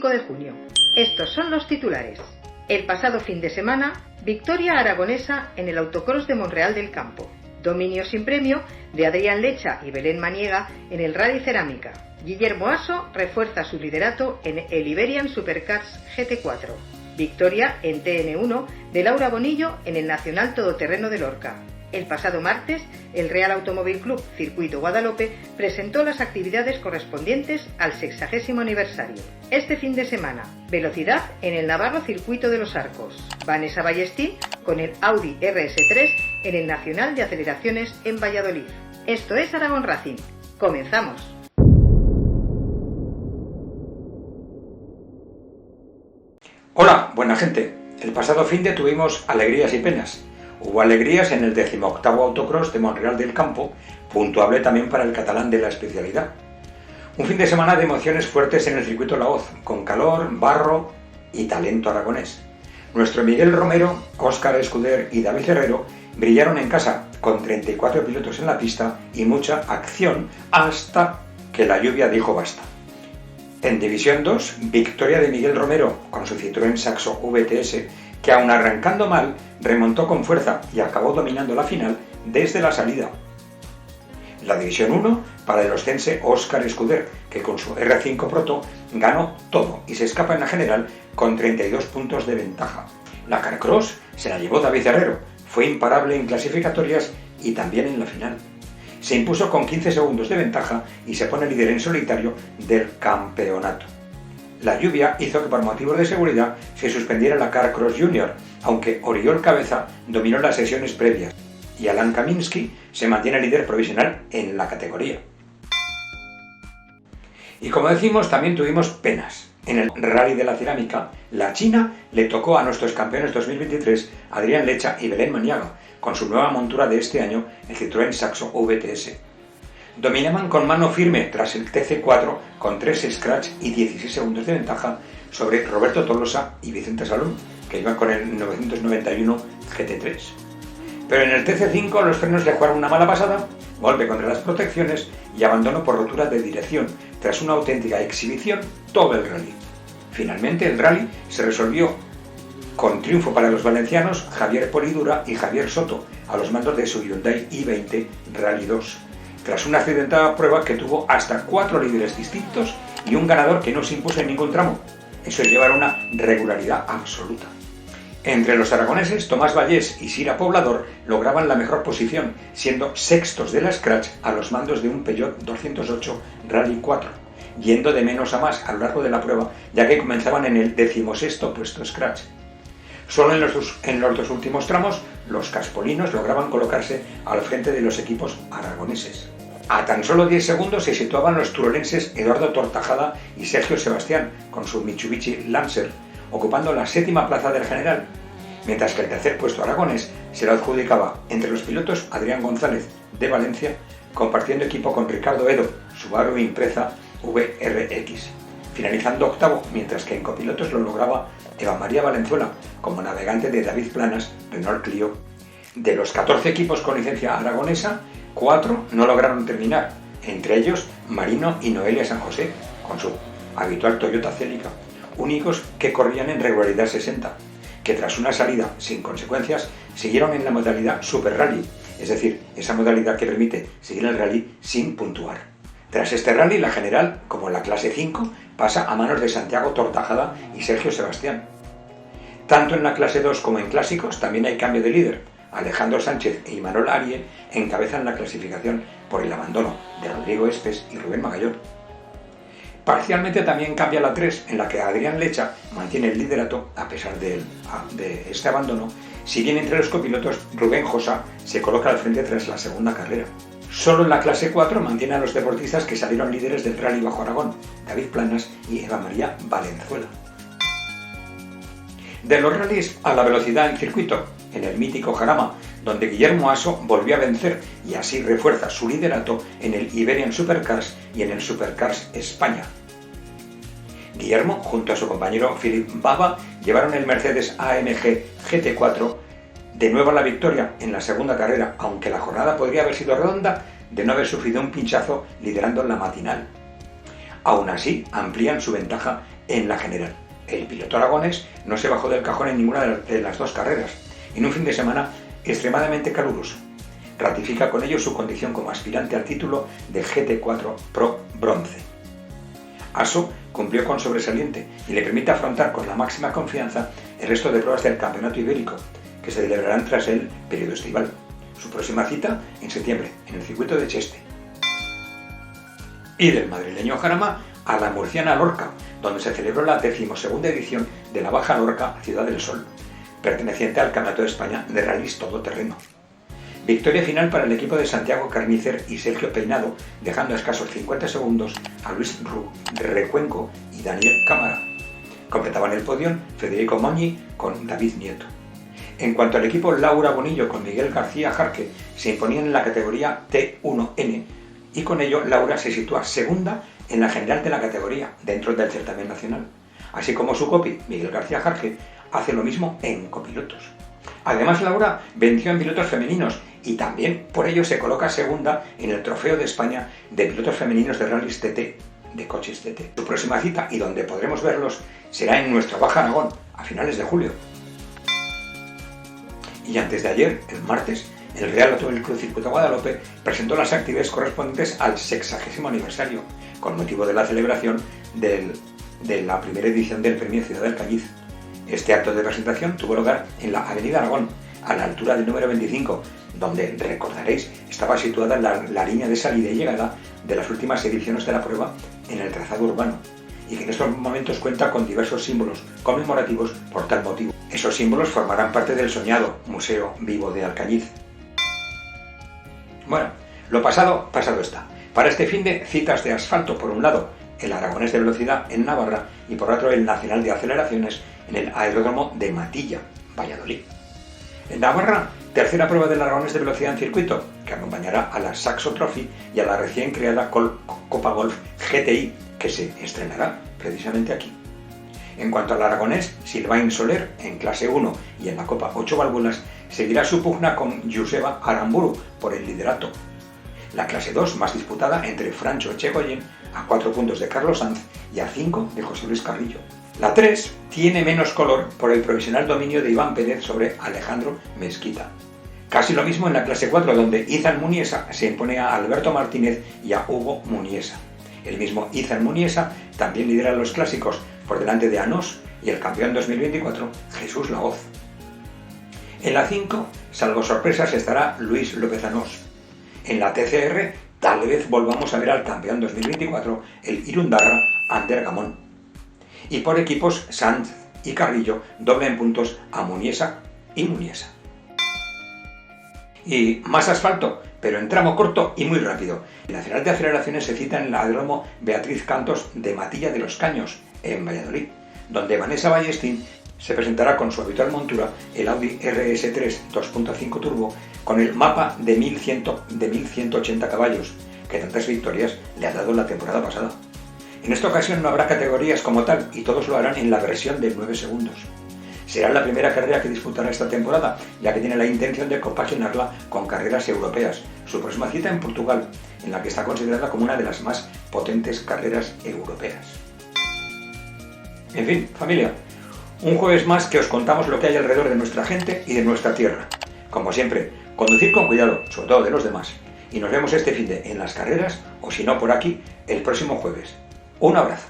5 de junio. Estos son los titulares. El pasado fin de semana, victoria aragonesa en el autocross de Monreal del Campo. Dominio sin premio de Adrián Lecha y Belén Maniega en el Rally Cerámica. Guillermo Aso refuerza su liderato en el Iberian Supercars GT4. Victoria en TN1 de Laura Bonillo en el Nacional Todoterreno de Lorca. El pasado martes, el Real Automóvil Club Circuito Guadalope presentó las actividades correspondientes al 60º aniversario. Este fin de semana, velocidad en el Navarro Circuito de los Arcos. Vanessa Ballestín con el Audi RS3 en el Nacional de Aceleraciones en Valladolid. Esto es Aragón Racing. ¡Comenzamos! Hola, buena gente. El pasado finde tuvimos alegrías y penas. Hubo alegrías en el 18º autocross de Monreal del Campo, puntuable también para el catalán de la especialidad. Un fin de semana de emociones fuertes en el circuito La Hoz, con calor, barro y talento aragonés. Nuestro Miguel Romero, Óscar Escuder y David Herrero brillaron en casa, con 34 pilotos en la pista y mucha acción, hasta que la lluvia dijo basta. En División 2, victoria de Miguel Romero con su Citroën Saxo VTS, que aun arrancando mal, remontó con fuerza y acabó dominando la final desde la salida. La División 1 para el oscense Óscar Escuder, que con su R5 Proto ganó todo y se escapa en la general con 32 puntos de ventaja. La Carcross se la llevó David Herrero, fue imparable en clasificatorias y también en la final. Se impuso con 15 segundos de ventaja y se pone líder en solitario del campeonato. La lluvia hizo que por motivos de seguridad se suspendiera la Carcross Junior, aunque Oriol Cabeza dominó las sesiones previas y Alan Kaminsky se mantiene líder provisional en la categoría. Y como decimos, también tuvimos penas. En el Rally de la Cerámica, la China le tocó a nuestros campeones 2023, Adrián Lecha y Belén Maniaga, con su nueva montura de este año, el Citroën Saxo VTS. Dominaban con mano firme tras el TC4 con 3 scratch y 16 segundos de ventaja sobre Roberto Tolosa y Vicente Salón, que iban con el 991 GT3. Pero en el TC5 los frenos le jugaron una mala pasada, golpe contra las protecciones y abandono por rotura de dirección, tras una auténtica exhibición todo el rally. Finalmente el rally se resolvió con triunfo para los valencianos Javier Polidura y Javier Soto a los mandos de su Hyundai i20 Rally 2. Tras una accidentada prueba que tuvo hasta 4 líderes distintos y un ganador que no se impuso en ningún tramo. Eso es llevar una regularidad absoluta. Entre los aragoneses, Tomás Vallés y Sira Poblador lograban la mejor posición, siendo sextos de la Scratch a los mandos de un Peugeot 208 Rally 4, yendo de menos a más a lo largo de la prueba, ya que comenzaban en el 16º puesto Scratch. Solo en los dos últimos tramos, los caspolinos lograban colocarse al frente de los equipos aragoneses. A tan solo 10 segundos se situaban los turolenses Eduardo Tortajada y Sergio Sebastián con su Mitsubishi Lancer, ocupando la 7ª plaza del general, mientras que el tercer puesto aragonés se lo adjudicaba entre los pilotos Adrián González de Valencia, compartiendo equipo con Ricardo Edo, Subaru Impreza VRX, finalizando octavo, mientras que en copilotos lo lograba Eva María Valenzuela, como navegante de David Planas, Renault Clio. De los 14 equipos con licencia aragonesa, 4 no lograron terminar, entre ellos Marino y Noelia San José, con su habitual Toyota Celica, únicos que corrían en regularidad 60, que tras una salida sin consecuencias siguieron en la modalidad Super Rally, es decir, esa modalidad que permite seguir el rally sin puntuar. Tras este rally, la general, como la clase 5, pasa a manos de Santiago Tortajada y Sergio Sebastián. Tanto en la clase 2 como en clásicos también hay cambio de líder. Alejandro Sánchez e Imanol Arie encabezan la clasificación por el abandono de Rodrigo Espes y Rubén Magallón. Parcialmente también cambia la 3, en la que Adrián Lecha mantiene el liderato a pesar de este abandono, si bien entre los copilotos Rubén Josa se coloca al frente tras la segunda carrera. Solo en la clase 4 mantiene a los deportistas que salieron líderes del Rally Bajo Aragón, David Planas y Eva María Valenzuela. De los rallies a la velocidad en circuito, en el mítico Jarama, donde Guillermo Aso volvió a vencer y así refuerza su liderato en el Iberian Supercars y en el Supercars España. Guillermo, junto a su compañero Philip Baba, llevaron el Mercedes AMG GT4 de nuevo a la victoria en la segunda carrera, aunque la jornada podría haber sido redonda de no haber sufrido un pinchazo liderando la matinal. Aún así, amplían su ventaja en la general. El piloto aragonés no se bajó del cajón en ninguna de las dos carreras, en un fin de semana extremadamente caluroso. Ratifica con ello su condición como aspirante al título de GT4 Pro Bronce. Aso cumplió con sobresaliente y le permite afrontar con la máxima confianza el resto de pruebas del Campeonato Ibérico, que se celebrarán tras el periodo estival. Su próxima cita en septiembre, en el circuito de Cheste. Y del madrileño Jarama a la murciana Lorca, donde se celebró la 12ª edición de la Baja Lorca Ciudad del Sol, perteneciente al Campeonato de España de Rallys Todoterreno. Victoria final para el equipo de Santiago Carnicer y Sergio Peinado, dejando a escasos 50 segundos a Luis Recuenco y Daniel Cámara. Completaban el podio Federico Moñi con David Nieto. En cuanto al equipo, Laura Bonillo con Miguel García Jarque se imponían en la categoría T1N y con ello Laura se sitúa segunda en la general de la categoría dentro del certamen nacional, así como su copi, Miguel García Jarque, hace lo mismo en copilotos. Además, Laura venció en pilotos femeninos y también por ello se coloca segunda en el Trofeo de España de pilotos femeninos de rallies TT, de coches TT. Su próxima cita, y donde podremos verlos, será en nuestra Baja Aragón, a finales de julio. Y antes de ayer, el martes, el Real Automóvil Club Circuito Guadalupe presentó las actividades correspondientes al 60º aniversario, con motivo de la celebración de la primera edición del Premio Ciudad del Cañiz. Este acto de presentación tuvo lugar en la Avenida Aragón, a la altura del número 25, donde, recordaréis, estaba situada la línea de salida y llegada de las últimas ediciones de la prueba en el trazado urbano, y que en estos momentos cuenta con diversos símbolos conmemorativos por tal motivo. Esos símbolos formarán parte del soñado Museo Vivo de Alcañiz. Bueno, lo pasado, pasado está. Para este fin de citas de asfalto, por un lado, el Aragonés de Velocidad en Navarra y por otro el Nacional de Aceleraciones en el Aeródromo de Matilla, Valladolid. En Navarra, tercera prueba del Aragonés de Velocidad en circuito, que acompañará a la Saxo Trophy y a la recién creada Copa Golf GTI, que se estrenará precisamente aquí. En cuanto al aragonés, Sylvain Soler, en clase 1 y en la Copa 8 válvulas, seguirá su pugna con Joseba Aramburu por el liderato. La clase 2, más disputada entre Francho Echegoyen, a 4 puntos de Carlos Sanz y a 5 de José Luis Carrillo. La 3 tiene menos color por el provisional dominio de Iván Pérez sobre Alejandro Mezquita. Casi lo mismo en la clase 4, donde Izan Muniesa se impone a Alberto Martínez y a Hugo Muniesa. El mismo Izan Muniesa también lidera los clásicos por delante de Anos y el campeón 2024, Jesús Laoz. En la 5, salvo sorpresas, estará Luis López Anós. En la TCR, tal vez volvamos a ver al campeón 2024, el Irundarra Ander Gamón. Y por equipos, Sanz y Carrillo doblen puntos a Muniesa y Muniesa. Y más asfalto, pero en tramo corto y muy rápido. El Nacional de Aceleraciones se cita en el Aeródromo Beatriz Cantos de Matilla de los Caños, en Valladolid, donde Vanessa Ballestín se presentará con su habitual montura, el Audi RS3 2.5 Turbo, con el mapa de 1180 caballos, que tantas victorias le ha dado la temporada pasada. En esta ocasión no habrá categorías como tal, y todos lo harán en la versión de 9 segundos. Será la primera carrera que disputará esta temporada, ya que tiene la intención de compaginarla con carreras europeas. Su próxima cita en Portugal, en la que está considerada como una de las más potentes carreras europeas. En fin, familia, un jueves más que os contamos lo que hay alrededor de nuestra gente y de nuestra tierra. Como siempre, conducir con cuidado, sobre todo de los demás. Y nos vemos este fin de en las carreras, o si no por aquí, el próximo jueves. Un abrazo.